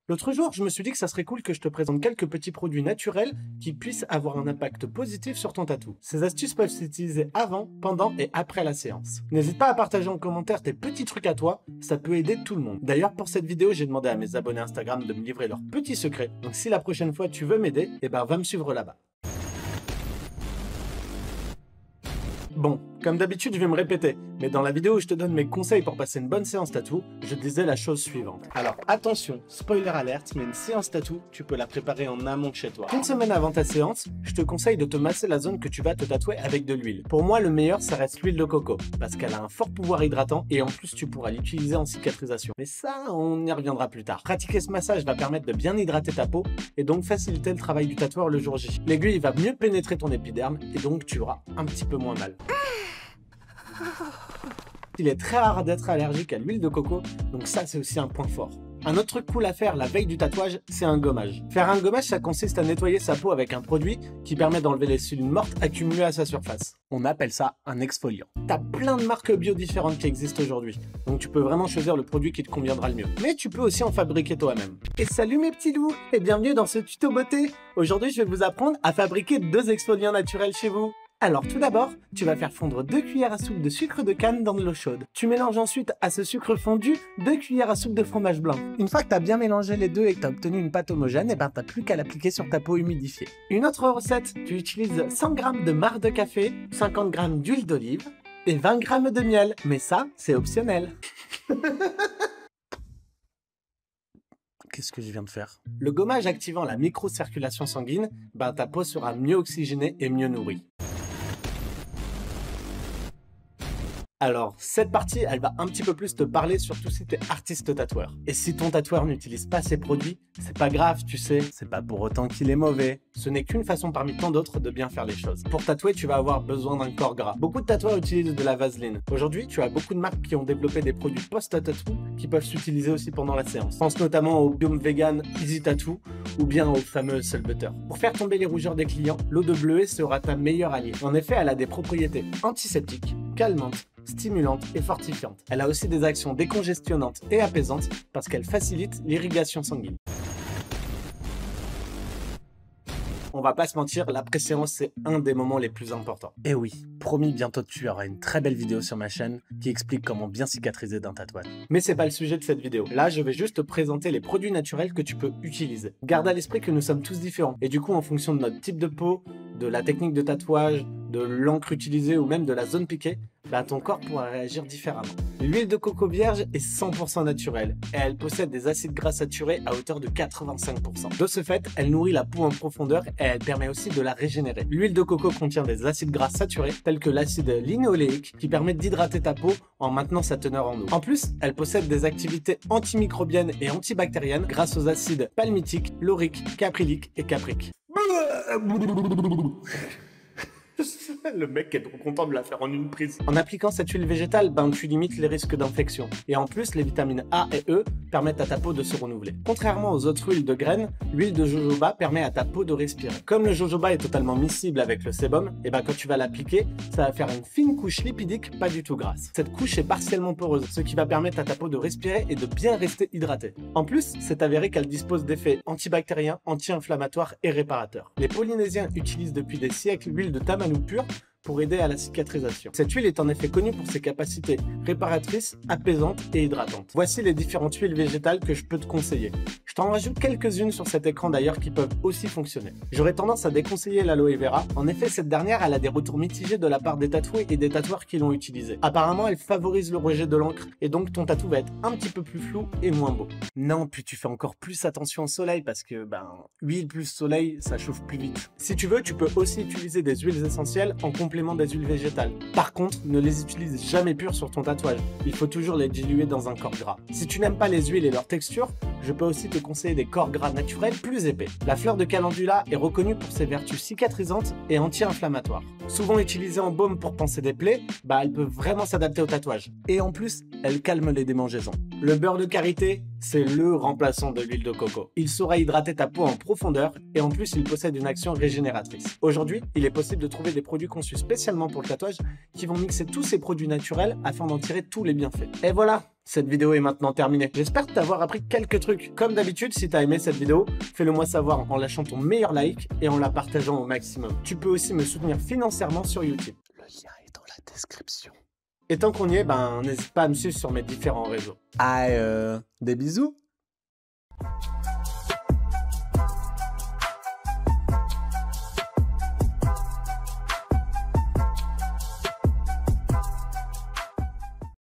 L'autre jour, je me suis dit que ça serait cool que je te présente quelques petits produits naturels qui puissent avoir un impact positif sur ton tatou. Ces astuces peuvent s'utiliser avant, pendant et après la séance. N'hésite pas à partager en commentaire tes petits trucs à toi, ça peut aider tout le monde. D'ailleurs, pour cette vidéo, j'ai demandé à mes abonnés Instagram de me livrer leurs petits secrets. Donc si la prochaine fois tu veux m'aider, va me suivre là-bas. Bon, comme d'habitude, je vais me répéter, mais dans la vidéo où je te donne mes conseils pour passer une bonne séance tatou, je disais la chose suivante. Alors attention, spoiler alerte, mais une séance tatou, tu peux la préparer en amont de chez toi. Une semaine avant ta séance, je te conseille de te masser la zone que tu vas te tatouer avec de l'huile. Pour moi, le meilleur, ça reste l'huile de coco, parce qu'elle a un fort pouvoir hydratant et en plus, tu pourras l'utiliser en cicatrisation. Mais ça, on y reviendra plus tard. Pratiquer ce massage va permettre de bien hydrater ta peau et donc faciliter le travail du tatoueur le jour J. L'aiguille va mieux pénétrer ton épiderme et donc tu auras un petit peu moins mal. Il est très rare d'être allergique à l'huile de coco, donc ça c'est aussi un point fort. Un autre truc cool à faire la veille du tatouage, c'est un gommage. Faire un gommage, ça consiste à nettoyer sa peau avec un produit qui permet d'enlever les cellules mortes accumulées à sa surface. On appelle ça un exfoliant. T'as plein de marques bio différentes qui existent aujourd'hui, donc tu peux vraiment choisir le produit qui te conviendra le mieux. Mais tu peux aussi en fabriquer toi-même. Et salut mes petits loups, et bienvenue dans ce tuto beauté. Aujourd'hui, je vais vous apprendre à fabriquer 2 exfoliants naturels chez vous. Alors tout d'abord, tu vas faire fondre 2 cuillères à soupe de sucre de canne dans de l'eau chaude. Tu mélanges ensuite à ce sucre fondu 2 cuillères à soupe de fromage blanc. Une fois que tu as bien mélangé les deux et que tu as obtenu une pâte homogène, t'as plus qu'à l'appliquer sur ta peau humidifiée. Une autre recette, tu utilises 100 g de marc de café, 50 g d'huile d'olive et 20 g de miel. Mais ça, c'est optionnel. Qu'est-ce que je viens de faire? Le gommage activant la microcirculation sanguine, ta peau sera mieux oxygénée et mieux nourrie. Alors, cette partie, elle va un petit peu plus te parler, surtout si t'es artiste tatoueur. Et si ton tatoueur n'utilise pas ces produits, c'est pas grave, tu sais, c'est pas pour autant qu'il est mauvais. Ce n'est qu'une façon parmi tant d'autres de bien faire les choses. Pour tatouer, tu vas avoir besoin d'un corps gras. Beaucoup de tatoueurs utilisent de la vaseline. Aujourd'hui, tu as beaucoup de marques qui ont développé des produits post-tattoo qui peuvent s'utiliser aussi pendant la séance. Pense notamment au Biome Vegan Easy Tattoo ou bien au fameux Soul Butter. Pour faire tomber les rougeurs des clients, l'eau de bleuet sera ta meilleure alliée. En effet, elle a des propriétés antiseptiques, calmantes, stimulantes et fortifiantes. Elle a aussi des actions décongestionnantes et apaisantes parce qu'elle facilite l'irrigation sanguine. On va pas se mentir, l'après-séance c'est un des moments les plus importants. Et oui, promis, bientôt tu auras une très belle vidéo sur ma chaîne qui explique comment bien cicatriser d'un tatouage. Mais c'est pas le sujet de cette vidéo. Là, je vais juste te présenter les produits naturels que tu peux utiliser. Garde à l'esprit que nous sommes tous différents et du coup, en fonction de notre type de peau, de la technique de tatouage, de l'encre utilisée ou même de la zone piquée, ton corps pourra réagir différemment. L'huile de coco vierge est 100% naturelle et elle possède des acides gras saturés à hauteur de 85%. De ce fait, elle nourrit la peau en profondeur et elle permet aussi de la régénérer. L'huile de coco contient des acides gras saturés tels que l'acide linéoléique qui permet d'hydrater ta peau en maintenant sa teneur en eau. En plus, elle possède des activités antimicrobiennes et antibactériennes grâce aux acides palmitiques, lauriques, capryliques et capriques. Le mec est trop content de la faire en une prise. En appliquant cette huile végétale, tu limites les risques d'infection. Et en plus, les vitamines A et E permettent à ta peau de se renouveler. Contrairement aux autres huiles de graines, l'huile de jojoba permet à ta peau de respirer. Comme le jojoba est totalement miscible avec le sébum, quand tu vas l'appliquer, ça va faire une fine couche lipidique pas du tout grasse. Cette couche est partiellement poreuse, ce qui va permettre à ta peau de respirer et de bien rester hydratée. En plus, c'est avéré qu'elle dispose d'effets antibactériens, anti-inflammatoires et réparateurs. Les Polynésiens utilisent depuis des siècles l'huile de tamanou pure pour aider à la cicatrisation. Cette huile est en effet connue pour ses capacités réparatrices, apaisantes et hydratantes. Voici les différentes huiles végétales que je peux te conseiller. Je t'en rajoute quelques-unes sur cet écran d'ailleurs qui peuvent aussi fonctionner. J'aurais tendance à déconseiller l'aloe vera. En effet, cette dernière, elle a des retours mitigés de la part des tatoués et des tatoueurs qui l'ont utilisée. Apparemment, elle favorise le rejet de l'encre et donc ton tatou va être un petit peu plus flou et moins beau. Non, puis tu fais encore plus attention au soleil parce que, huile plus soleil, ça chauffe plus vite. Si tu veux, tu peux aussi utiliser des huiles essentielles en complément des huiles végétales. Par contre, ne les utilise jamais pures sur ton tatouage. Il faut toujours les diluer dans un corps gras. Si tu n'aimes pas les huiles et leur texture, je peux aussi te conseiller des corps gras naturels plus épais. La fleur de calendula est reconnue pour ses vertus cicatrisantes et anti-inflammatoires. Souvent utilisée en baume pour panser des plaies, elle peut vraiment s'adapter au tatouage. Et en plus, elle calme les démangeaisons. Le beurre de karité, c'est le remplaçant de l'huile de coco. Il saura hydrater ta peau en profondeur et en plus il possède une action régénératrice. Aujourd'hui, il est possible de trouver des produits conçus spécialement pour le tatouage qui vont mixer tous ces produits naturels afin d'en tirer tous les bienfaits. Et voilà, cette vidéo est maintenant terminée. J'espère t'avoir appris quelques trucs. Comme d'habitude, si t'as aimé cette vidéo, fais-le moi savoir en lâchant ton meilleur like et en la partageant au maximum. Tu peux aussi me soutenir financièrement sur YouTube. Le lien est dans la description. Et tant qu'on y est, n'hésite pas à me suivre sur mes différents réseaux. Ah, des bisous.